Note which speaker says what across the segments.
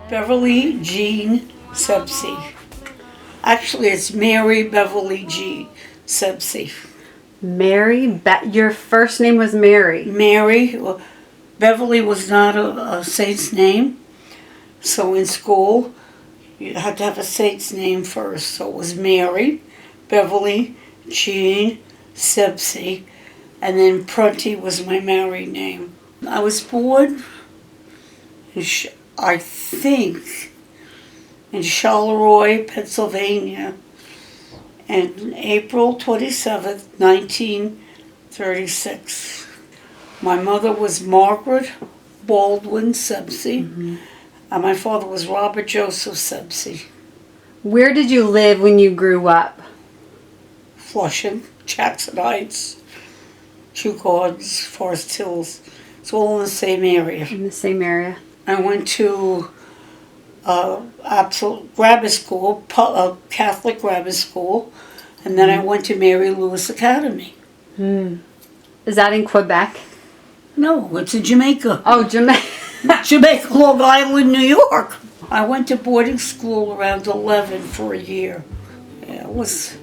Speaker 1: Beverly Jean Subsea. Actually, it's Mary Beverly Jean Subsea.
Speaker 2: Your first name was Mary.
Speaker 1: Mary. Beverly was not a saint's name. So in school, you had to have a saint's name first. So it was Mary Beverly Jean Subsea. And then Prunty was my married name. I was born, I think, in Charleroi, Pennsylvania, on April 27th, 1936. My mother was Margaret Baldwin Subsea, and my father was Robert Joseph Subsea.
Speaker 2: Where did you live when you grew up?
Speaker 1: Flushing, Jackson Heights, Kew Gardens, Forest Hills. It's all in the same area.
Speaker 2: In the same area.
Speaker 1: I went to absolute grammar school, Catholic grammar school, and then I went to Mary Louis Academy.
Speaker 2: Is that in Quebec?
Speaker 1: No, it's in Jamaica.
Speaker 2: Oh, Jamaica.
Speaker 1: Jamaica, Long Island, New York. I went to boarding school around 11 for a year. Yeah, it wasn't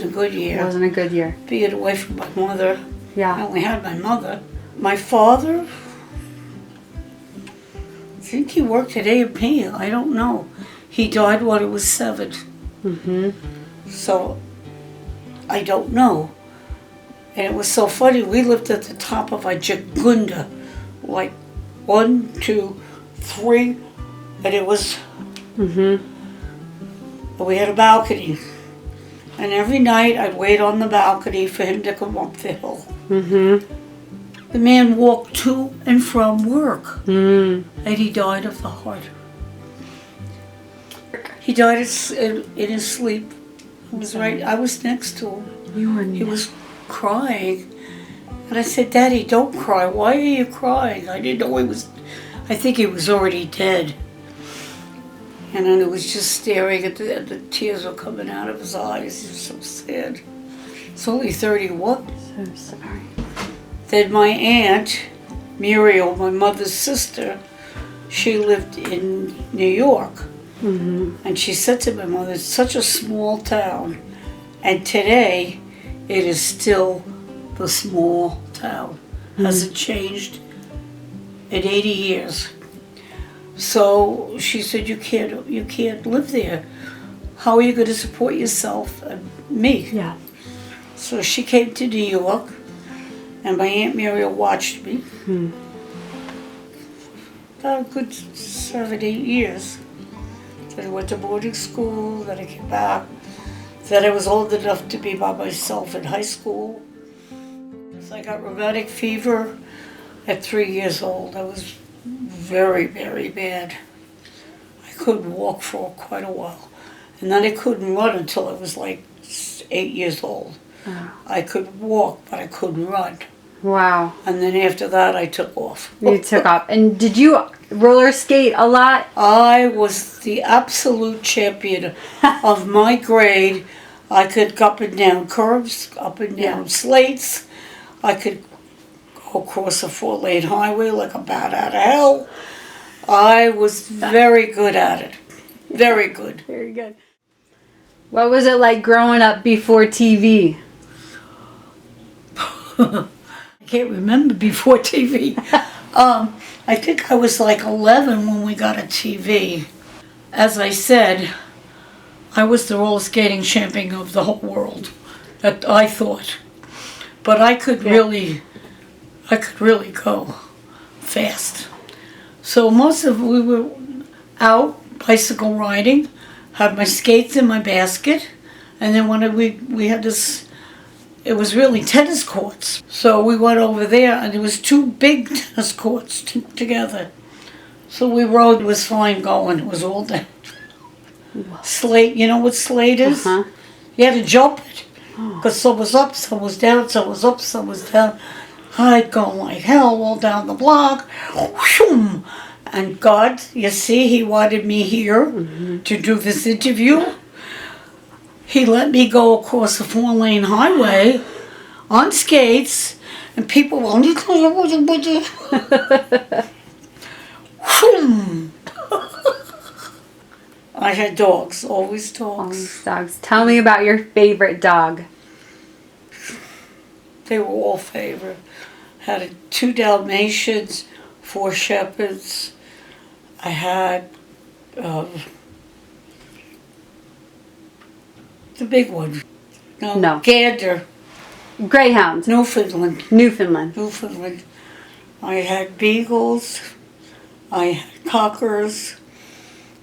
Speaker 1: a good year.
Speaker 2: It wasn't a good year.
Speaker 1: Being away from my mother.
Speaker 2: Yeah.
Speaker 1: I only had my mother. My father, I think he worked at A&P. I don't know. He died when he was 7. So, I don't know. And it was so funny. We lived at the top of a jagunda. Like 1, 2, 3. And it was... We had a balcony. And every night I'd wait on the balcony for him to come up the hill. The man walked to and from work. And he died of the heart. He died in his sleep. I was next to him. He was crying. And I said, Daddy, don't cry. Why are you crying? I didn't know I think he was already dead. And then it was just staring at the tears were coming out of his eyes. He was so sad. It's only 31.
Speaker 2: So sorry.
Speaker 1: Then my aunt, Muriel, my mother's sister, she lived in New York. And she said to my mother, it's such a small town. And today, it is still the small town. Hasn't changed in 80 years. So she said, you can't live there. How are you going to support yourself and me?
Speaker 2: Yeah.
Speaker 1: So she came to New York, and my Aunt Muriel watched me. About a good 7, 8 years. Then I went to boarding school, then I came back. Then I was old enough to be by myself in high school. So I got rheumatic fever at 3 years old. I was very, very bad. I couldn't walk for quite a while. And then I couldn't run until I was like 8 years old. I could walk, but I couldn't run.
Speaker 2: Wow.
Speaker 1: And then after that, I took off.
Speaker 2: You took off. And did you roller skate a lot?
Speaker 1: I was the absolute champion of my grade. I could go up and down curves, up and down slates. I could go across a 4-lane highway like a bat out of hell. I was very good at it. Very good.
Speaker 2: Very good. What was it like growing up before TV?
Speaker 1: I can't remember before TV. I think I was like 11 when we got a TV. As I said, I was the roller skating champion of the whole world. That I thought. But I could really go fast. So we were out bicycle riding, had my skates in my basket, and then when we had this, it was really tennis courts. So we went over there, and there was 2 big tennis courts together. So we rode. It was fine going. It was all down. Slate, you know what slate is? You had to jump it. Because some was up, some was down, some was up, some was down. I'd go like hell all down the block. Whoom. And God, you see, He wanted me here to do this interview. He let me go across a 4-lane highway on skates, and people were, whoom. I had dogs, always dogs.
Speaker 2: Always dogs. Tell me about your favorite dog.
Speaker 1: They were all favorite. Had 2 Dalmatians, 4 Shepherds. I had the big one.
Speaker 2: No.
Speaker 1: Gander.
Speaker 2: Greyhound.
Speaker 1: Newfoundland.
Speaker 2: Newfoundland.
Speaker 1: I had beagles. I had cockers.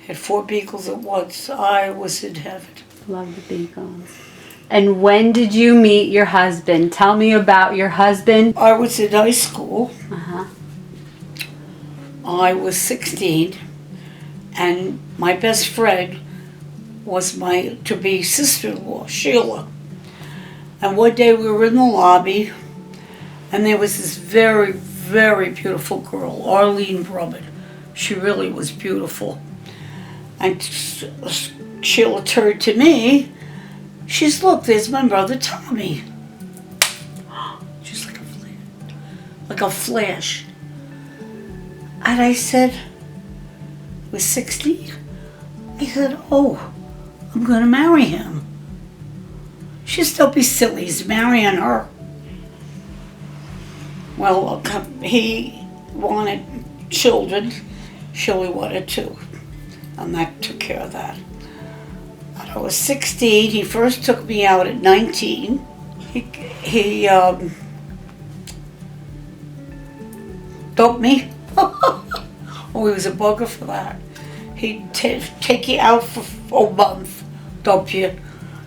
Speaker 1: Had 4 beagles at once. I was in heaven.
Speaker 2: Love the beagles. And when did you meet your husband? Tell me about your husband.
Speaker 1: I was in high school.
Speaker 2: Uh-huh.
Speaker 1: I was 16, and my best friend was my to-be sister-in-law, Sheila. And one day we were in the lobby, and there was this very, very beautiful girl, Arlene Brummett. She really was beautiful. And Sheila turned to me. She's, look, there's my brother Tommy. Just like a flash. And I said, I was 16. I said, oh, I'm going to marry him. She said, don't be silly, he's marrying her. Well, he wanted children. Sheila wanted 2. And that took care of that. And I was 16. He first took me out at 19. He doped me. Oh, he was a bugger for that. He'd take you out for a month, dope you.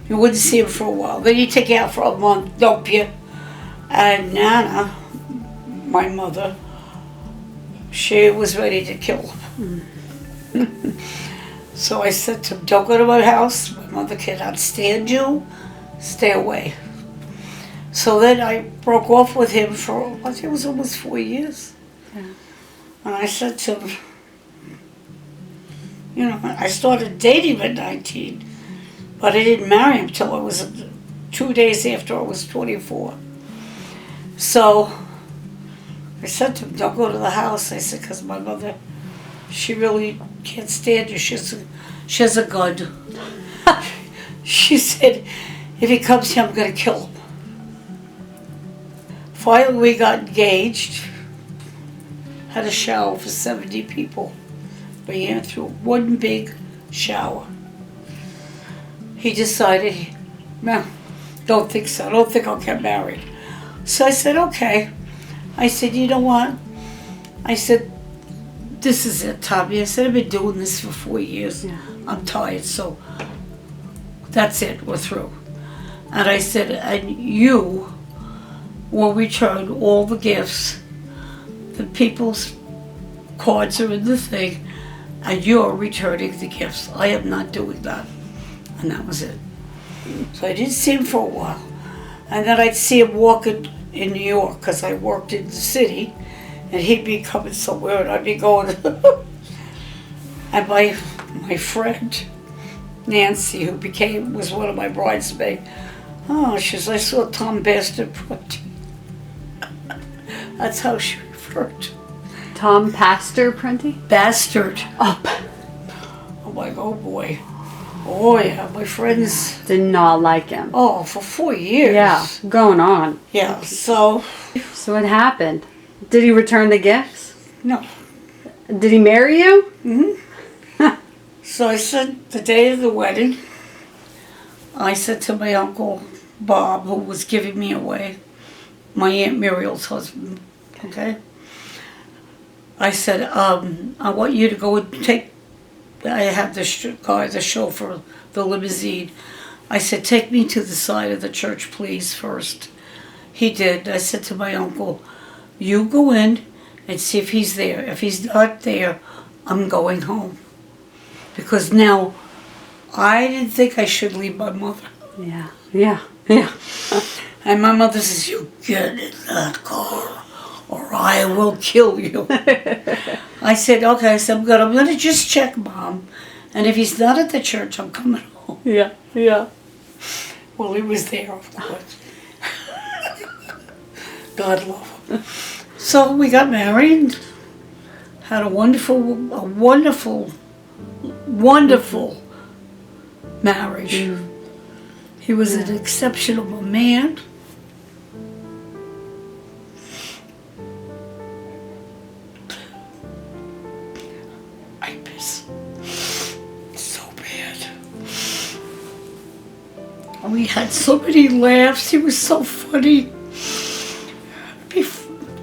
Speaker 1: You wouldn't see him for a while. Then he'd take you out for a month, dope you. And Nana, my mother, she was ready to kill him. So I said to him, don't go to my house. My mother cannot stand you. Stay away. So then I broke off with him for, I think it was almost 4 years.
Speaker 2: Yeah.
Speaker 1: And I said to him, you know, I started dating him at 19, but I didn't marry him till I was 2 days after I was 24. So I said to him, don't go to the house. I said, because my mother, she really can't stand you. She has a gun. She said, if he comes here, I'm going to kill him. Finally, we got engaged. Had a shower for 70 people. We went through one big shower. He decided, no, don't think so. I don't think I'll get married. So I said, okay. I said, you know what? I said, this is it, Tommy. I said, I've been doing this for 4 years.
Speaker 2: Yeah.
Speaker 1: I'm tired, so that's it. We're through. And I said, and you will return all the gifts. The people's cards are in the thing, and you're returning the gifts. I am not doing that. And that was it. So I didn't see him for a while. And then I'd see him walking in New York, because I worked in the city, and he'd be coming somewhere, and I'd be going. And my friend, Nancy, who was one of my bridesmaids, she says, I saw Tom Bastard Prunty. That's how she referred to him.
Speaker 2: Tom Pastor Prunty?
Speaker 1: Bastard.
Speaker 2: Oh.
Speaker 1: I'm like, oh boy. Oh yeah, my friends.
Speaker 2: Did not like him.
Speaker 1: Oh, for 4 years.
Speaker 2: Yeah, going on.
Speaker 1: Yeah, so.
Speaker 2: So what happened? Did he return the gifts?
Speaker 1: No.
Speaker 2: Did he marry you?
Speaker 1: Mm-hmm. So I said, the day of the wedding, I said to my uncle Bob, who was giving me away, my Aunt Muriel's husband, okay? I said, I want you to go and take, I have the car, the chauffeur, the limousine. I said, take me to the side of the church, please, first. He did. I said to my uncle, you go in and see if he's there. If he's not there, I'm going home. Because now, I didn't think I should leave my mother.
Speaker 2: Yeah.
Speaker 1: And my mother says, you get in that car or I will kill you. I said, okay. I said, I'm going to just check, Mom. And if he's not at the church, I'm coming home.
Speaker 2: Yeah.
Speaker 1: Well, he was there, of course. God love him. So we got married, had a wonderful marriage. He was an exceptional man. I miss him so bad. We had so many laughs. He was so funny. Be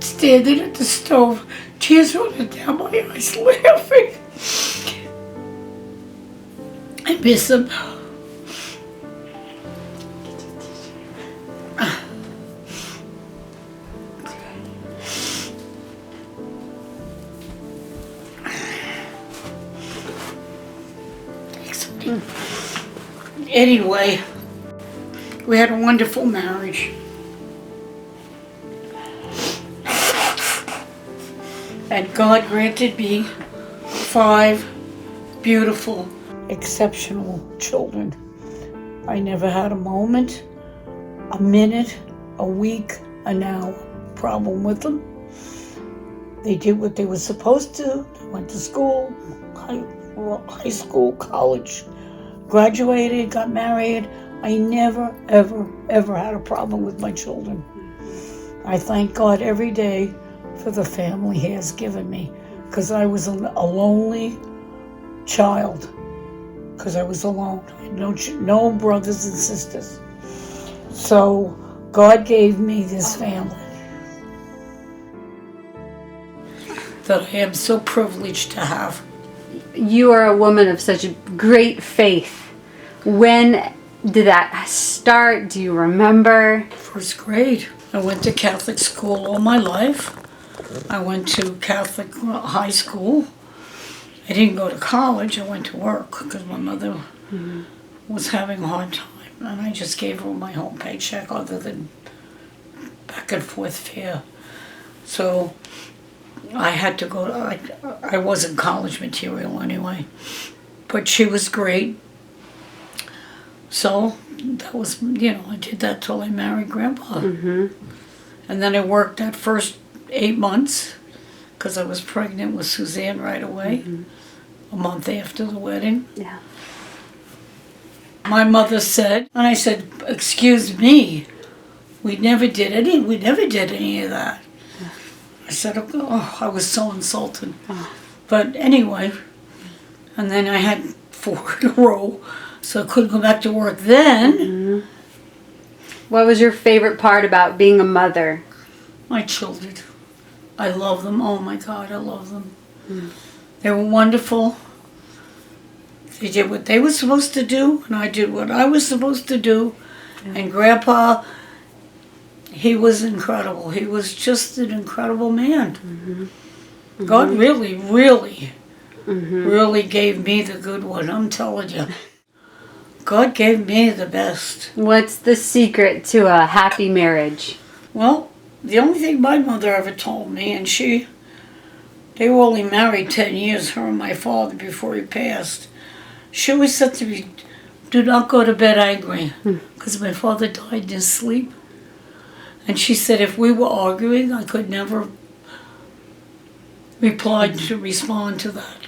Speaker 1: standing at the stove, tears running down my eyes, laughing. I miss him. Anyway, we had a wonderful marriage. And God granted me 5 beautiful, exceptional children. I never had a moment, a minute, a week, an hour problem with them. They did what they were supposed to. They went to school, high school, college, graduated, got married. I never, ever, ever had a problem with my children. I thank God every day for the family He has given me, because I was a lonely child, because I was alone. I had no brothers and sisters. So God gave me this family that I am so privileged to have.
Speaker 2: You are a woman of such great faith. When did that start? Do you remember?
Speaker 1: First grade. I went to Catholic school all my life. I went to Catholic high school. I didn't go to college. I went to work because my mother was having a hard time. And I just gave her my home paycheck other than back and forth fare. So I had to go. I wasn't college material anyway. But she was great. So that was, I did that till I married Grandpa. And then I worked that first 8 months because I was pregnant with Suzanne right away, a month after the wedding.
Speaker 2: Yeah.
Speaker 1: My mother said, and I said, "Excuse me, we never did any of that." I said, "Oh, I was so insulted." But anyway, and then I had 4 in a row, so I couldn't go back to work then.
Speaker 2: What was your favorite part about being a mother?
Speaker 1: My children. I love them. Oh my God, I love them. They were wonderful. They did what they were supposed to do, and I did what I was supposed to do. And Grandpa, he was incredible. He was just an incredible man. God really, really, really gave me the good one, I'm telling you. God gave me the best.
Speaker 2: What's the secret to a happy marriage?
Speaker 1: Well, the only thing my mother ever told me, and they were only married 10 years, her and my father, before he passed. She always said to me, "Do not go to bed angry," because my father died in his sleep. And she said if we were arguing, I could never respond to that.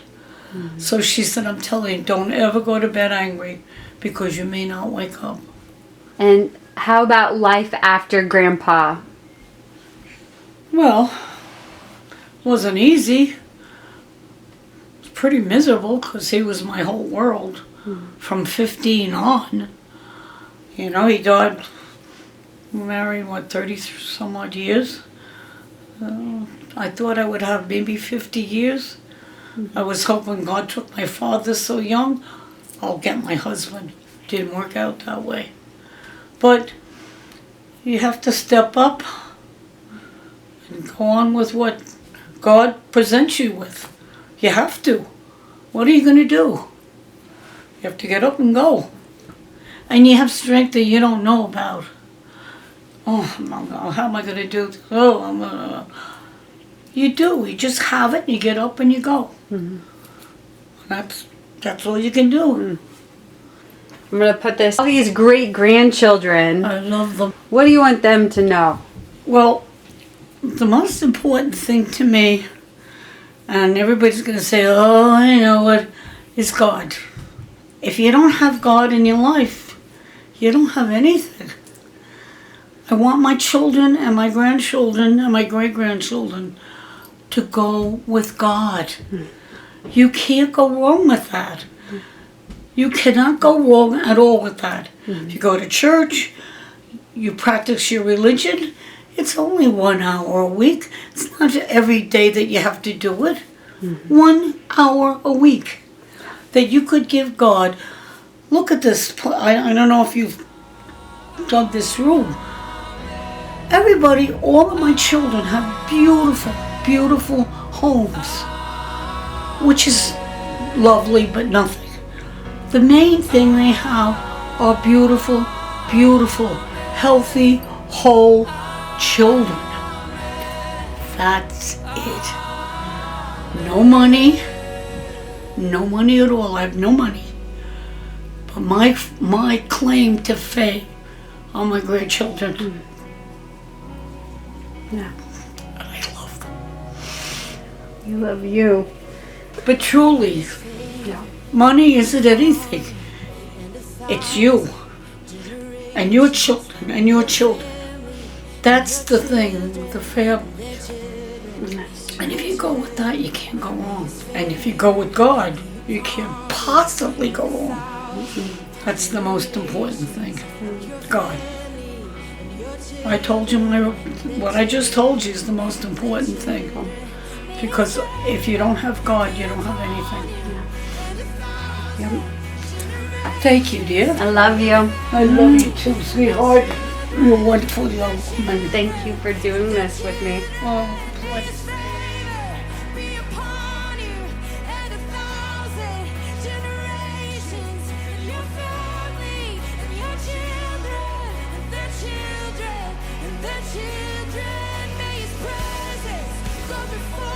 Speaker 1: So she said, "I'm telling you, don't ever go to bed angry, because you may not wake up."
Speaker 2: And how about life after Grandpa?
Speaker 1: Well, it wasn't easy. It was pretty miserable because he was my whole world from 15 on. He died, married, 30 some odd years. I thought I would have maybe 50 years. I was hoping God took my father so young, I'll get my husband. Didn't work out that way. But you have to step up and go on with what God presents you with. You have to. What are you going to do? You have to get up and go. And you have strength that you don't know about. Oh, how am I going to do this? Oh, I'm going to... You do. You just have it, and you get up and you go. That's all you can do.
Speaker 2: I'm going to put this... All these great-grandchildren.
Speaker 1: I love them.
Speaker 2: What do you want them to know?
Speaker 1: Well, the most important thing to me, and everybody's going to say, "Oh, I know it," is God. If you don't have God in your life, you don't have anything. I want my children and my grandchildren and my great-grandchildren to go with God. You can't go wrong with that. You cannot go wrong at all with that. If you go to church, you practice your religion, it's only 1 hour a week. It's not every day that you have to do it. 1 hour a week that you could give God. Look at this. I don't know if you've dug this room. Everybody, all of my children have beautiful, beautiful homes, which is lovely but nothing. The main thing they have are beautiful, beautiful, healthy, whole children. That's it. No money. No money at all. I have no money. But my claim to fame are my grandchildren.
Speaker 2: Yeah.
Speaker 1: I love them.
Speaker 2: You love you.
Speaker 1: But truly,
Speaker 2: Yeah.
Speaker 1: money isn't anything. It's you. And your children and your children. That's the thing, the family. And if you go with that, you can't go wrong. And if you go with God, you can't possibly go wrong. That's the most important thing. God. I told you what I just told you is the most important thing. Because if you don't have God, you don't have anything.
Speaker 2: Yep.
Speaker 1: Thank you, dear.
Speaker 2: I love you.
Speaker 1: I love you too, sweetheart. You're a wonderful young woman.
Speaker 2: Thank you for doing this with me.
Speaker 1: Oh, bless.
Speaker 3: Children, may His presence go before.